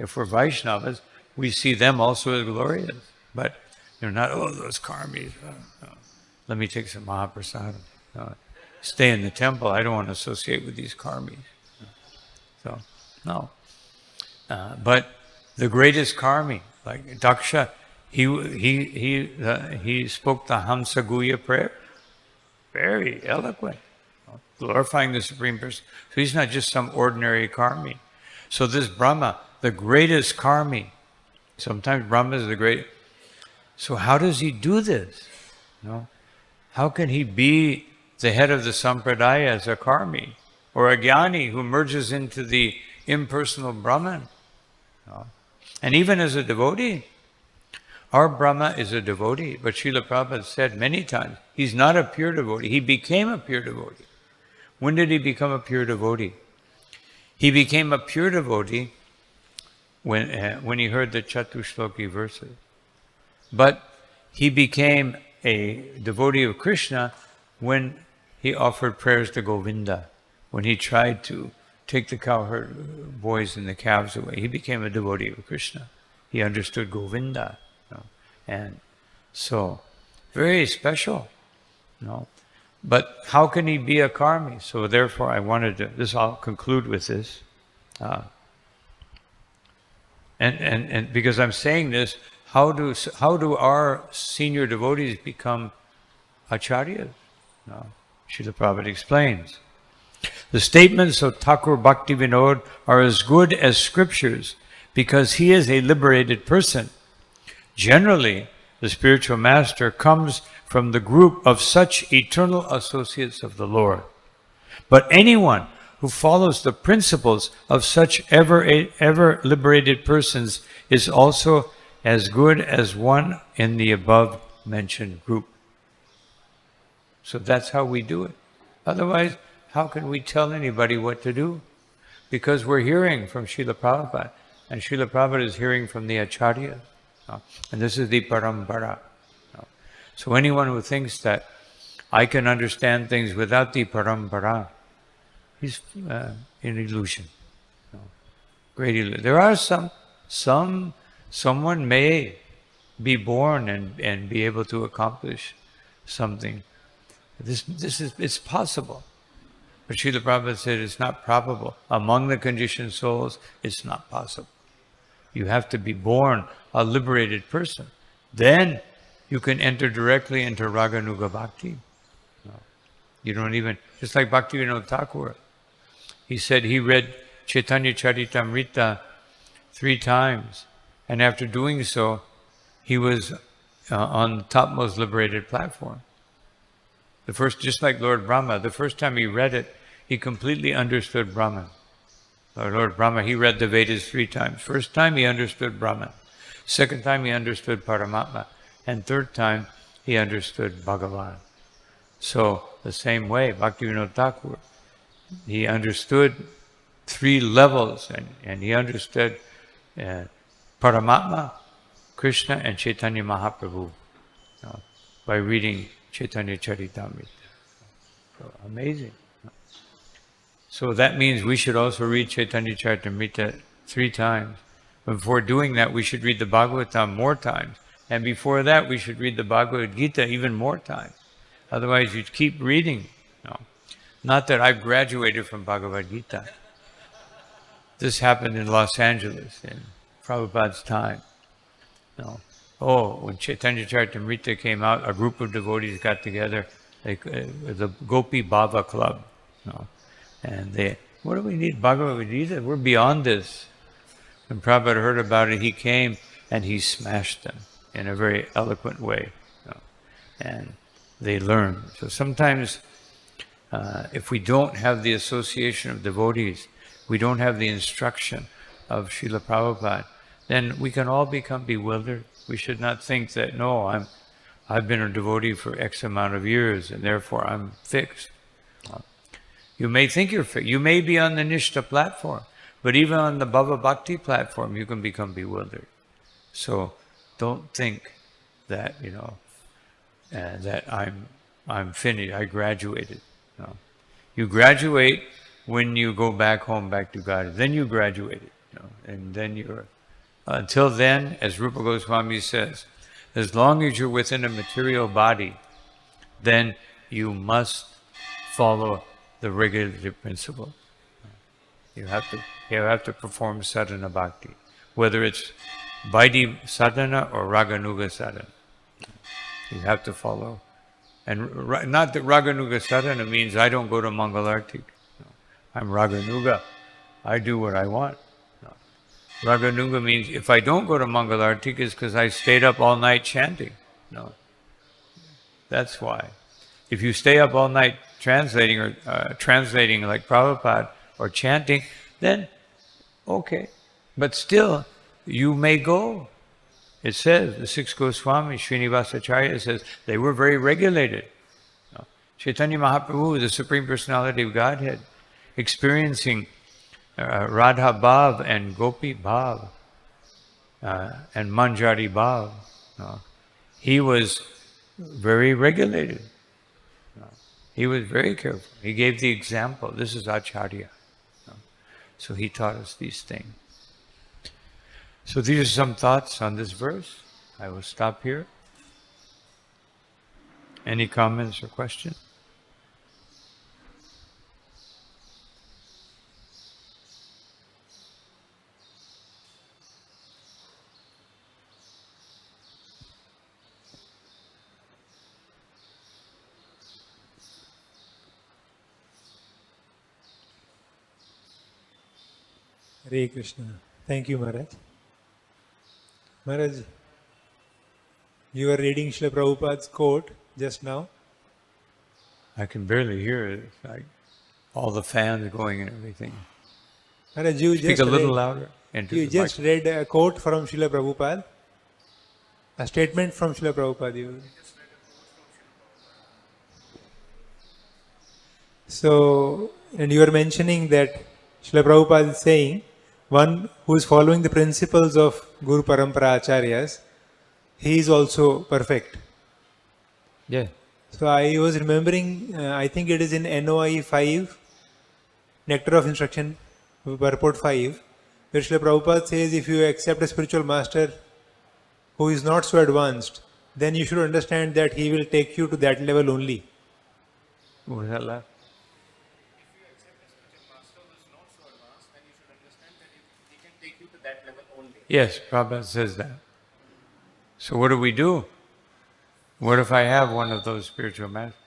if we're Vaishnavas, we see them also as glorious, but they're not, those karmis, let me take some Mahaprasadam. Stay in the temple, I don't want to associate with these karmis. So, no. But the greatest karmi, like Daksha, he spoke the Hamsa Guhya prayer, very eloquent. glorifying the Supreme Person. So he's not just some ordinary karmi. So this Brahma, the greatest karmi, sometimes Brahma is the great. So how does he do this? How can he be the head of the sampradaya as a karmi, or a jnani who merges into the impersonal Brahman? And even as a devotee, our Brahma is a devotee, but Srila Prabhupada said many times, he's not a pure devotee, he became a pure devotee. When did he become a pure devotee? He became a pure devotee when he heard the Chatushloki verses. But he became a devotee of Krishna when he offered prayers to Govinda, when he tried to take the cowherd boys and the calves away. He became a devotee of Krishna. He understood Govinda. And so, very special. But how can he be a karmi? So therefore I wanted to, I'll conclude with this. And because I'm saying this, how do our senior devotees become acharyas? Srila Prabhupada explains. The statements of Thakur Bhakti Vinod are as good as scriptures because he is a liberated person. Generally, the spiritual master comes from the group of such eternal associates of the Lord. But anyone who follows the principles of such ever liberated persons is also as good as one in the above mentioned group. So that's how we do it. Otherwise, how can we tell anybody what to do? Because we're hearing from Srila Prabhupada, and Srila Prabhupada is hearing from the Acharya. And this is the parampara. So anyone who thinks that I can understand things without the parampara, he's in illusion. Great illusion. There are someone may be born and be able to accomplish something. It's possible. But Srila Prabhupada said it's not probable. Among the conditioned souls, it's not possible. You have to be born a liberated person. Then you can enter directly into Raganuga Bhakti. You don't even, just like Bhaktivinoda Thakur. He said he read Chaitanya Charitamrita 3 times. And after doing so, he was on the topmost liberated platform. The first, just like Lord Brahma, the first time he read it, he completely understood Brahman. Lord Brahma, he read the Vedas 3 times. First time he understood Brahman. Second time he understood Paramatma. And third time he understood Bhagavan. So the same way, Bhaktivinoda Thakur, he understood 3 levels, and he understood Paramatma, Krishna, and Chaitanya Mahaprabhu by reading Chaitanya Charitamrita. So amazing. So that means we should also read Chaitanya Charitamrita 3 times. Before doing that, we should read the Bhagavatam more times. And before that, we should read the Bhagavad Gita even more times. Otherwise, you'd keep reading. Not that I've graduated from Bhagavad Gita. This happened in Los Angeles in Prabhupada's time. When Chaitanya Charitamrita came out, a group of devotees got together, like the Gopi Bhava Club. And they, what do we need Bhagavad Gita? We're beyond this. When Prabhupada heard about it, he came and he smashed them in a very eloquent way. And they learned. So sometimes if we don't have the association of devotees, we don't have the instruction of Srila Prabhupada, then we can all become bewildered. We should not think that, no, I've been a devotee for X amount of years and therefore I'm fixed. You may think you're fixed. You may be on the Nishta platform, but even on the Bhava Bhakti platform, you can become bewildered. So don't think that, that I'm finished, I graduated. No. You graduate when you go back home, back to God. Then you graduated, and then you're, until then, as Rupa Goswami says, as long as you're within a material body, then you must follow the regulative principle. You have to perform sadhana bhakti, whether it's Vaidhi sadhana or Raganuga sadhana. You have to follow And not that Raganuga Sadhana means I don't go to Mangalarti. No. I'm Raganuga. I do what I want. No. Raganuga means if I don't go to Mangalarti, it's because I stayed up all night chanting. No. That's why. If you stay up all night translating like Prabhupada or chanting, then okay. But still, you may go. It says, the six Goswamis, Srinivasacharya says, they were very regulated. Chaitanya Mahaprabhu, the Supreme Personality of Godhead, experiencing Radha Bhav and Gopi Bhav and Manjari Bhav. He was very regulated. He was very careful. He gave the example. This is Acharya. So he taught us these things. So these are some thoughts on this verse. I will stop here. Any comments or questions? Hare Krishna. Thank you, Maharaj. Maharaj, you were reading Srila Prabhupada's quote just now. I can barely hear it. It's like all the fans going and everything. Maharaj, you Speak a little louder. You just read a quote from Srila Prabhupada, a statement from Srila Prabhupada. So, and you were mentioning that Srila Prabhupada is saying, one who is following the principles of Guru Parampara Acharyas, he is also perfect. Yeah. So I was remembering, I think it is in NOI 5, Nectar of Instruction, Purport 5, where Srila Prabhupada says if you accept a spiritual master who is not so advanced, then you should understand that he will take you to that level only. What was that last? Yes, Prabhupada says that. So what do we do? What if I have one of those spiritual masters?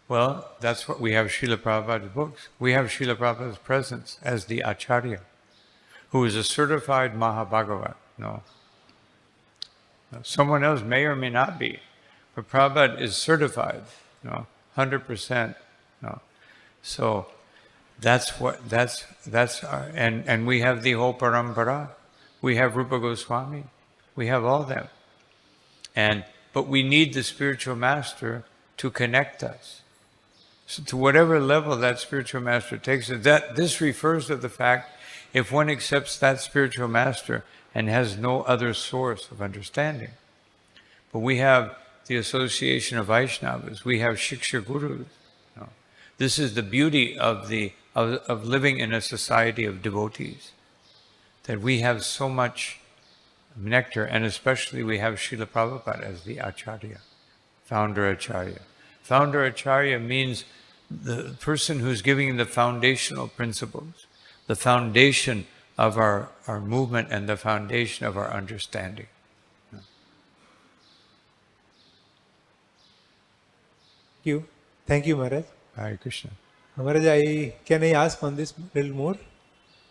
Well, that's what we have Srila Prabhupada's books. We have Srila Prabhupada's presence as the Acharya, who is a certified Maha-bhagavat. No. Someone else may or may not be, but Prabhupada is certified. 100%. No. So that's our, and we have the whole parampara. We have Rupa Goswami. We have all them. But we need the spiritual master to connect us. So to whatever level that spiritual master takes us, this refers to the fact if one accepts that spiritual master and has no other source of understanding. But we have the association of Vaishnavas. We have Shiksha Gurus. This is the beauty of living in a society of devotees, that we have so much nectar, and especially we have Srila Prabhupada as the Acharya, founder Acharya. Founder Acharya means the person who's giving the foundational principles, the foundation of our movement and the foundation of our understanding. Thank you, Maharaj. Hare Krishna. Maharaj, can I ask on this a little more?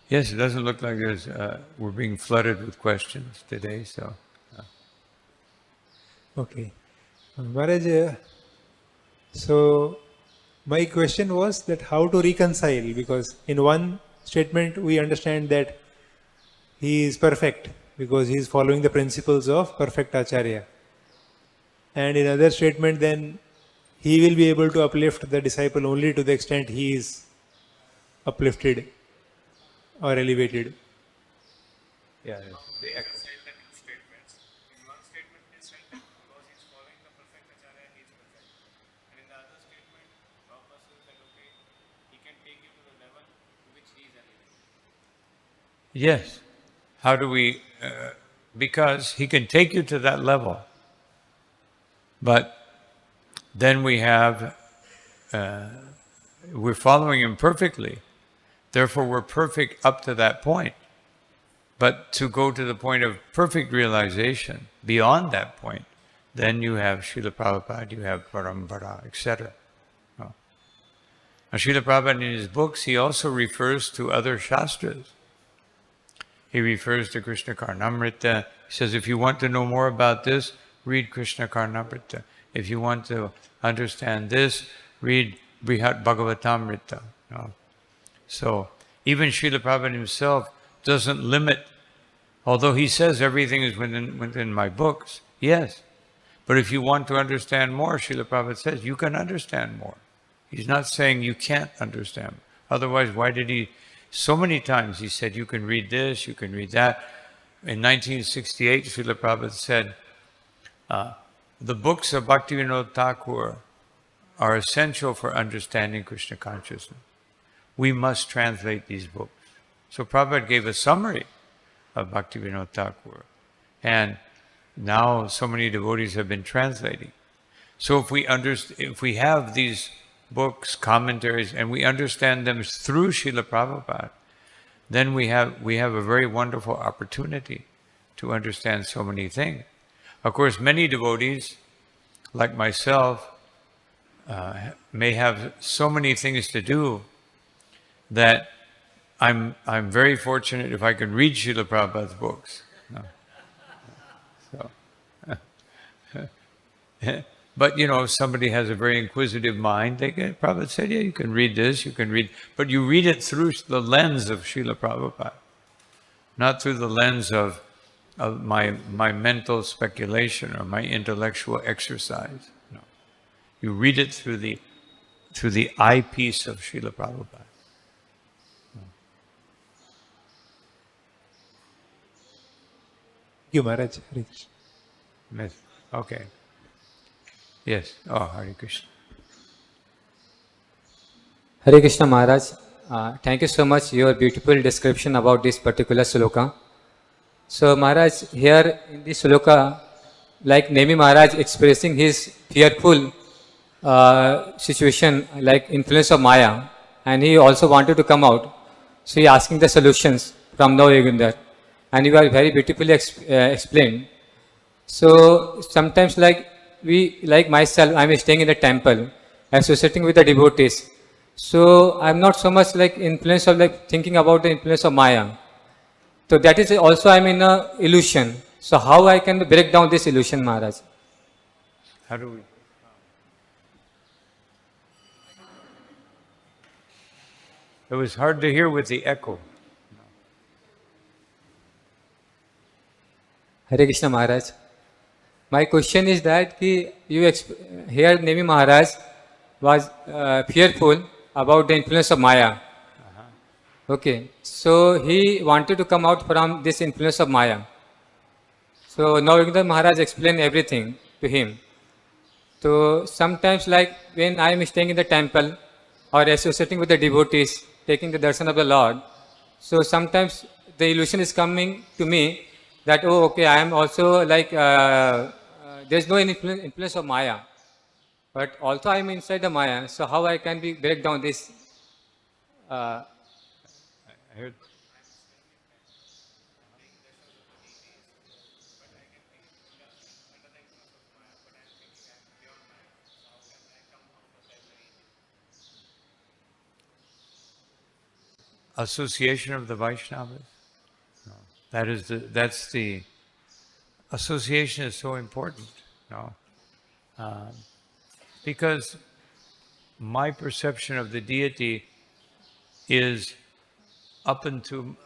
Yes, it doesn't look like we're being flooded with questions today, so. Okay. Maharaj, so my question was that how to reconcile, because in one statement we understand that he is perfect because he is following the principles of perfect Acharya. And in other statement then he will be able to uplift the disciple only to the extent he is uplifted or elevated. Yeah. The two statements. In one statement he said that because he is following the perfect Acharya, he is perfect. And in the other statement, Prabhupada says that okay, he can take you to the level to which he is elevated. Yes. How do we, because he can take you to that level, but then we have, we're following him perfectly. Therefore, we're perfect up to that point. But to go to the point of perfect realization, beyond that point, then you have Srila Prabhupada, you have Parampara, etc. Now, Srila Prabhupada in his books, he also refers to other Shastras. He refers to Krishna Karnamrita. He says, if you want to know more about this, read Krishna Karnamrita. If you want to understand this, read Brihat Bhagavatamrita. So even Srila Prabhupada himself doesn't limit, although he says everything is within my books, yes. But if you want to understand more, Srila Prabhupada says, you can understand more. He's not saying you can't understand. Otherwise, why did he, so many times he said, you can read this, you can read that. In 1968, Srila Prabhupada said, the books of Bhaktivinoda Thakur are essential for understanding Krishna consciousness. We must translate these books. So Prabhupada gave a summary of Bhaktivinoda Thakur. And now so many devotees have been translating. So if we have these books, commentaries, and we understand them through Srila Prabhupada, then we have a very wonderful opportunity to understand so many things. Of course, many devotees, like myself, may have so many things to do that I'm very fortunate if I can read Srila Prabhupada's books. But if somebody has a very inquisitive mind, they can, Prabhupada said, yeah, you can read this, you can read, but you read it through the lens of Srila Prabhupada, not through the lens of my mental speculation or my intellectual exercise. No. You read it through the eyepiece of Srila Prabhupada. Thank you, Maharaj. Hare Krishna. Yes. Okay. Yes. Oh, Hare Krishna. Hare Krishna Maharaj, thank you so much your beautiful description about this particular sloka. So Maharaj, here in this sloka, like Nemi Maharaj expressing his fearful situation, like influence of Maya, and he also wanted to come out. So he asking the solutions from now Yoginder, and you are very beautifully explained. So sometimes like myself, I am staying in the temple, associating with the devotees. So I am not so much like influence of like thinking about the influence of Maya. So that is also I am in a illusion. So how I can break down this illusion, Maharaj? How do we? It was hard to hear with the echo. Hare Krishna Maharaj. My question is that here Nemi Maharaj was fearful about the influence of Maya. Okay, so he wanted to come out from this influence of Maya. So now Yoginder Maharaj explained everything to him. So sometimes like when I am staying in the temple or associating with the devotees, taking the darshan of the Lord, so sometimes the illusion is coming to me that, oh, okay, I am also like, there is no influence of Maya. But also I am inside the Maya, so how I can break down this? I heard. Association of the Vaishnavas. No. That's the association is so important. No, because my perception of the deity is up to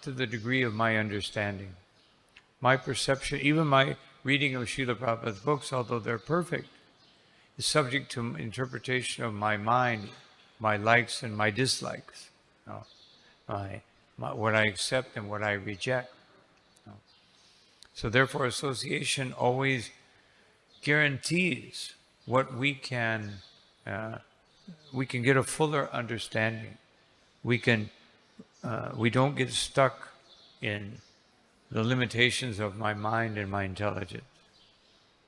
the degree of my understanding. My perception, even my reading of Srila Prabhupada's books, although they're perfect, is subject to interpretation of my mind, my likes and my dislikes. No. What I accept and what I reject. So therefore, association always guarantees what we can get a fuller understanding. We don't get stuck in the limitations of my mind and my intelligence,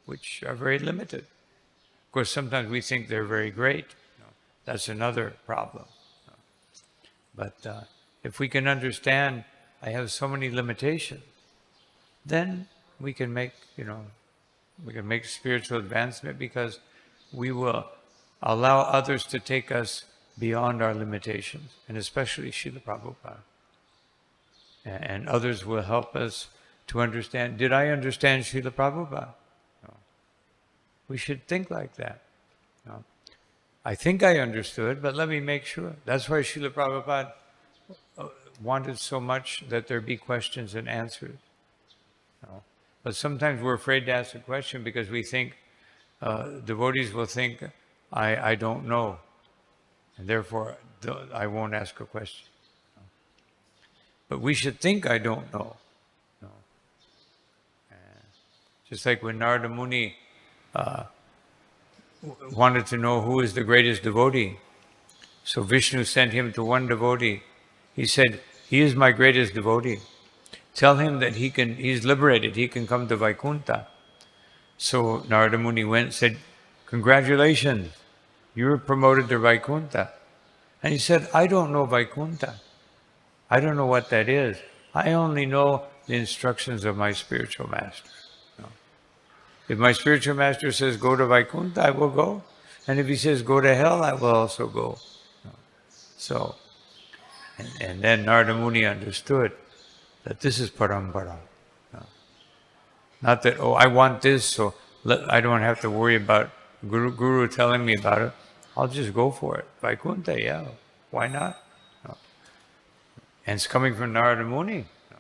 which are very limited. Of course, sometimes we think they're very great. That's another problem. But if we can understand I have so many limitations, then we can make, We can make spiritual advancement because we will allow others to take us beyond our limitations, and especially Srila Prabhupada. And others will help us to understand, did I understand Srila Prabhupada? No. We should think like that. No. I think I understood, but let me make sure. That's why Srila Prabhupada wanted so much that there be questions and answers. No. But sometimes we're afraid to ask a question because we think, devotees will think, I don't know, and therefore I won't ask a question. But we should think I don't know. No. Just like when Narada Muni wanted to know who is the greatest devotee. So Vishnu sent him to one devotee. He said, he is my greatest devotee. Tell him that he's liberated, he can come to Vaikuntha. So Narada Muni went and said, congratulations, you were promoted to Vaikuntha. And he said, I don't know Vaikuntha. I don't know what that is. I only know the instructions of my spiritual master. No. If my spiritual master says, go to Vaikuntha, I will go. And if he says, go to hell, I will also go. No. So, and then Narada Muni understood that this is parampara. No. Not that, oh, I want this, so I don't have to worry about Guru telling me about it. I'll just go for it. Vaikuntha, yeah, why not? No. And it's coming from Narada Muni. No.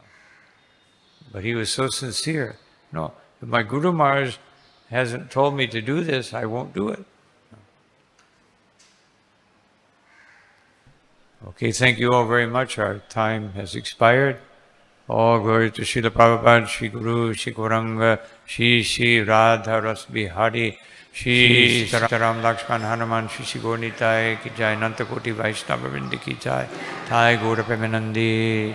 But he was so sincere. No, if my Guru Maharaj hasn't told me to do this, I won't do it. No. Okay, thank you all very much. Our time has expired. All glory to Srila Prabhupada, Shri Guru, Shri Gauranga, Shri Radha Ras Bihari, Shri Sitaram Lakshman Hanuman, Shri Gaurnitai ki jai, Nanta Koti Vaishnava Vrindi ki jai, Thai Gaura Premanandi.